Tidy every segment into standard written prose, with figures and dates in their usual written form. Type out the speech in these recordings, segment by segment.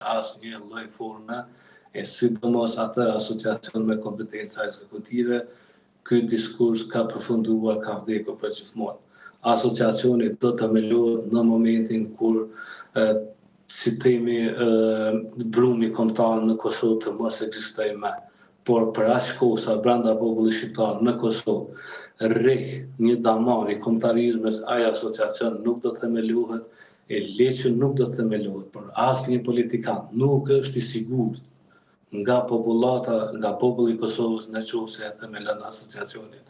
asnjë lloj forme, e sidomos atë asociacion me kompetenca ekzekutive, ky diskurs ka përfunduar, ka vdekur për gjithmonë. Asociacioni do të themelohet në momentin kur si themi brumi kombëtar në Kosovë të mos ekzistojë më. Por për aq kohë sa brenda popullit shqiptar në Kosovë rreth një damar i kombëtarizmit, ai asociacion nuk do të themelohet, e leqën nuk do të themelohet, por asnjë politikan nuk është i sigurt nga popullata, nga populli i Kosovës në qoftë se e themelon asociacionin.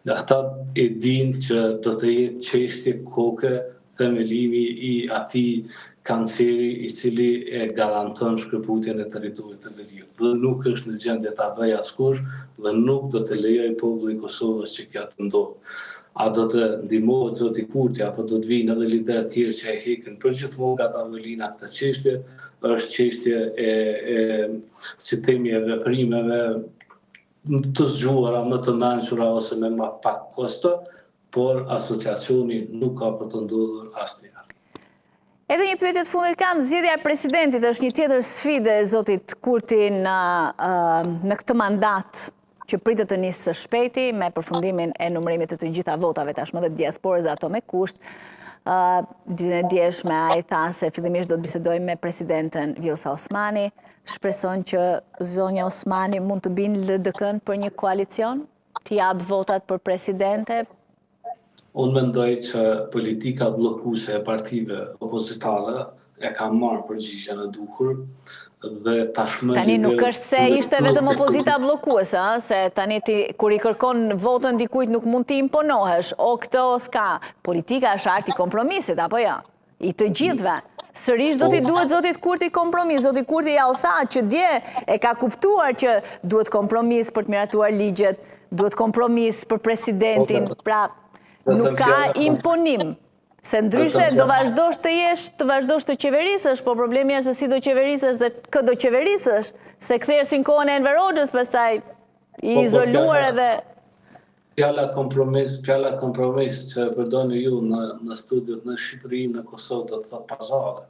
Nga ata e dinë që do të jetë çështje koke themelimi i atij kanceri i cili e garanton shkëputjen e territorit të Veriut. Dhe nuk është në gjendje ta bëjë askush dhe nuk do të lejoj populli i Kosovës që kjo të ndodhë. A do të ndihmohet zoti Kurti apo do të vinë edhe lider tjerë që e heqin përgjithmonë nga tavolina këtë çështje, është çështje si themi e veprimeve të zgjuara, më të mençura ose me më pak kosto, por asociacioni nuk ka për të ndodhur asnjëherë. Edhe një pyetje të fundit kam, zgjedhja e presidentit është një tjetër sfidë e zotit Kurti në këtë mandat që pritet të nisë së shpejti me përfundimin e numërimit të gjitha votave tashmë dhe diasporës dhe ato me kusht. Ditën e djeshme ai tha se fillimisht do të bisedoj me presidenten Vjosa Osmani. Shpreson që zonja Osmani mund të binë LDK-n për një koalicion, të japë votat për presidente? Unë mendoj që politika bllokuese e partive opozitare e ka marrë përgjigjen e duhur dhe tashmë tani nuk është se ishte vetëm opozita bllokuese, se tani kur i kërkon votën dikujt nuk mund t'i imponohesh, o këtë o s'ka. Politika është arti kompromisit, apo jo? I të gjithve. Sërish do t'i duhet zotit Kurti kompromis. Zotit Kurti ja u tha që dje e ka kuptuar që duhet kompromis për të miratuar ligjet, duhet kompromis për presidentin, pra nuk ka imponim. Se ndryshe do vazhdosh të jesh, të vazhdosh të qeverisësh, po problemi është se si do qeverisësh dhe kë do qeverisësh, se kthehesh si në kohën e Enver Hoxhës, pastaj i izoluar edhe. Fjala kompromis që përdoni ju në studiot në Shqipëri, në Kosovë do të thotë pazare.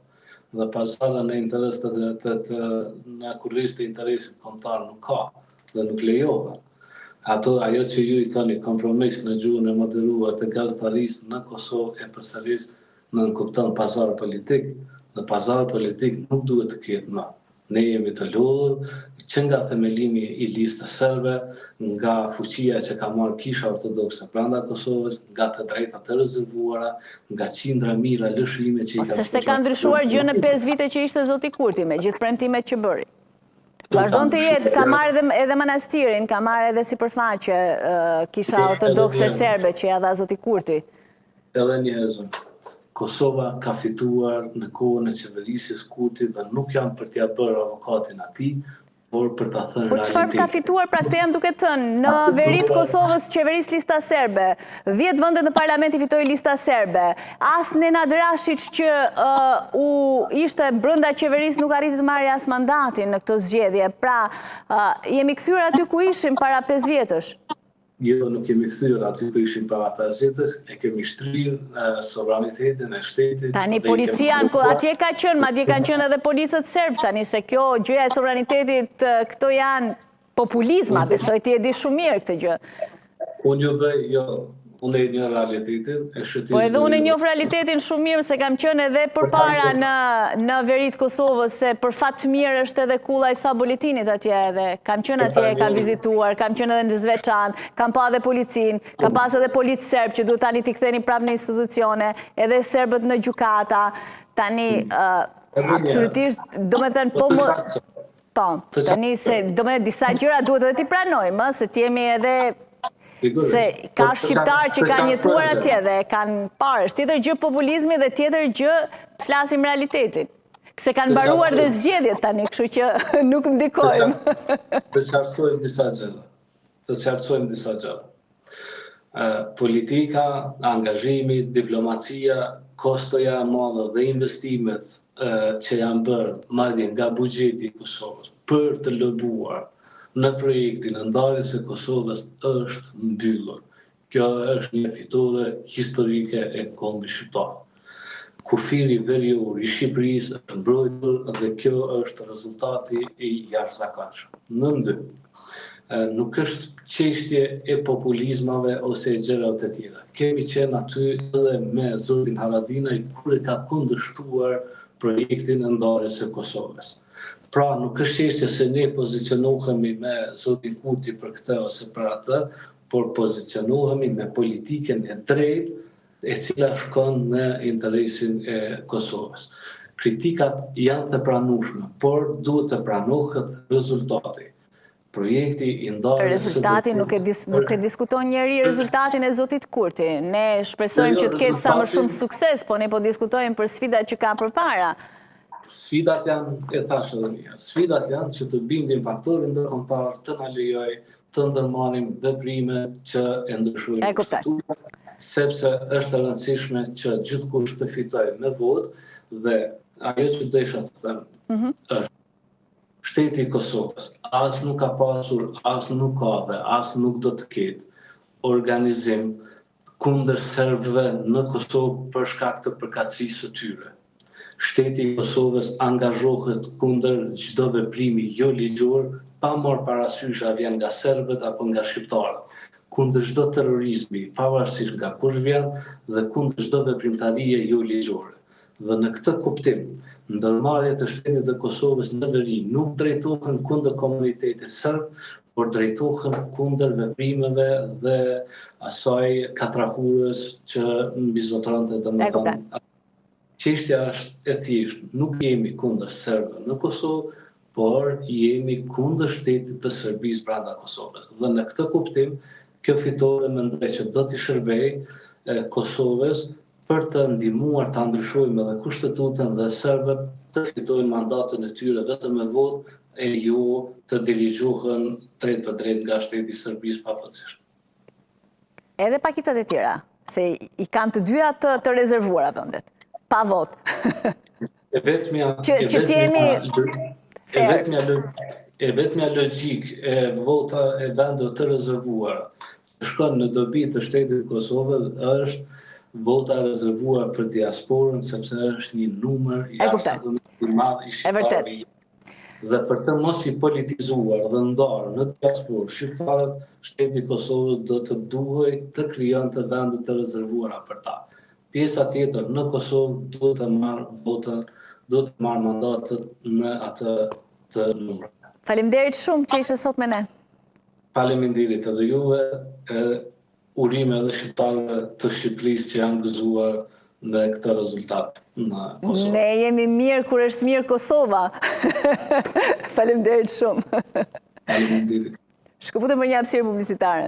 Dhe pazare në interes në kurrizë të interesit kombëtar nuk ka dhe nuk lejohet. Ajo që ju i thoni kompromis në gjuhën e moderuar të gazetarisë në Kosovë e përsëris në kupton pazar politik, dhe pazar politik nuk duhet të ketë më. Ne jemi të lodhur që nga themelimi i listës serbe, nga fuqia që ka marrë Kisha Ortodokse brenda Kosovës, nga të drejtat të rezervuara, nga qindra mira lëshime që i ka. Se ka ndryshuar gjë në 5 vite që ishte zoti Kurti me gjithë premtimet që bëri. Vazhdon të jetë, ka marrë edhe manastirin, ka marrë edhe sipërfaqe Kisha Ortodokse serbe që ja dha zoti Kurti. Edhe një herë, Kosova ka fituar në kohën e qeverisjes Kurti dhe nuk janë për t'ia bërë avokatin atij, por për ta thënë po çfarë ka fituar, pra këtë jam duke thënë, në veri të Kosovës qeveris lista serbe, 10 vende në parlament i fitoi lista serbe, as Nenad Rashić që ishte brenda qeveris nuk arriti të marrë as mandatin në këtë zgjedhje, pra jemi kthyer aty ku ishim para 5 vjetësh. Jo, nuk kemi kthyer aty ku ishim para 5 vjetësh, e kemi shtrirë sovranitetin e shtetit. Tani policia atje ka qenë, madje kanë qenë edhe policët serb tani, se kjo gjëja e sovranitetit, këto janë populizma, besoj ti e di shumë mirë këtë gjë. Unë ju bëj, jo, unë e një realitetin e shëtisë. Po edhe unë e njoh realitetin shumë mirë, se kam qenë edhe përpara në veri të Kosovës, se për fat të mirë është edhe kulla i Sabolitinit atje edhe. Kam qenë atje, kam vizituar, kam qenë edhe në Zvečan, kam pa edhe policin, kam pas edhe policë serb që duhet tani t'i ktheni prapë në institucione, edhe serbët në gjykata, tani absolutisht, do me thënë, po më... Po, tani se do me disa gjëra duhet edhe t'i pranojmë, se t'jemi edhe... Se ka shqiptar që kanë jetuar atje dhe kanë parë, është tjetër gjë populizmi dhe tjetër gjë flasim realitetin. Se kanë baruar dhe zgjedhjet tani, kështu që nuk ndikojmë. Të qartësojmë disa gjëra. Politika, angazhimi, diplomacia, kostoja e madhe dhe investimet që janë bërë madje nga buxheti i Kosovës për të lëbuar në projektin e ndarjes së Kosovës është mbyllur. Kjo është një fitore historike e kombit shqiptar. kufiri verior i Shqipërisë është mbrojtur dhe kjo është rezultati i jashtëzakonshëm. Në dy, nuk është çështje e populizmave ose e gjërave të tjera. Kemi qenë aty edhe me zotin Haradinaj kur e ka kundërshtuar projektin e ndarjes së Kosovës. Pra nuk është çështje se ne pozicionohemi me zotin Kurti për këtë ose për atë, por pozicionohemi me politikën e drejtë e cila shkon në interesin e Kosovës. Kritikat janë të pranueshme, por duhet të pranohet rezultati. Projekti i ndarjes së Rezultati nuk e diskuton njeri rezultatin e zotit Kurti. Ne shpresojmë që të ketë sa më shumë sukses, po ne po diskutojmë për sfidat që ka përpara. Sfidat janë, e thash edhe një, sfidat janë që të bindin faktorin ndërkombëtar, të na lejoj të ndërmarrim veprime që e ndryshojnë kushtetuesen, sepse është e rëndësishme që gjithkush të fitojë me votë dhe ajo që desha të them është shteti i Kosovës as nuk ka pasur, as nuk ka dhe as nuk do të ketë organizim kundër serbëve në Kosovë për shkak të përkatësisë së tyre. Shteti i Kosovës angazhohet kundër çdo veprimi jo ligjor, pa marrë parasysh a vjen nga serbët apo nga shqiptarët, kundër çdo terrorizmi, pavarësisht nga kush vjen dhe kundër çdo veprimtarie jo ligjore. Dhe në këtë kuptim, ndërmarrjet e shtetit të Kosovës në veri nuk drejtohen kundër komunitetit serb, por drejtohen kundër veprimeve dhe asaj katrahurës që mbizotronte domethënë. Çështja është e thjeshtë, nuk jemi kundër serbëve në Kosovë, por jemi kundër shtetit të Serbisë brenda Kosovës. Dhe në këtë kuptim, kjo fitore mendoj që do t'i shërbejë Kosovës për të ndihmuar ta ndryshojmë edhe kushtetutën dhe serbët të fitojnë mandatën e tyre vetëm me votë e jo të dirigjohen drejt për drejt nga shteti i Serbisë pafatësisht. Edhe pakicat e tjera, se i kanë të dyja të rezervuara vendet, pa votë. E vetmja logjik e vota e vendeve të rezervuara shkon në dobi të shtetit të Kosovës është vota rezervuar për diasporën, sepse është një numër jashtëzakonisht i madh i shqiptarëve. Dhe për të mos i politizuar dhe ndarë në diasporë shqiptarët, shteti i Kosovës do të duhej të krijonte vende të rezervuara për ta. Pjesa tjetër në Kosovë duhet të marrë votën, duhet të marrë mandatët në atë të numrit. Faleminderit shumë që ishe sot me ne. Faleminderit edhe juve. Urime edhe shqiptarëve të Shqipërisë që janë gëzuar me këtë rezultat në Kosovë. Ne jemi mirë kur është mirë Kosova. Faleminderit shumë. Faleminderit. Shkëputëm për një hapësirë publicitare.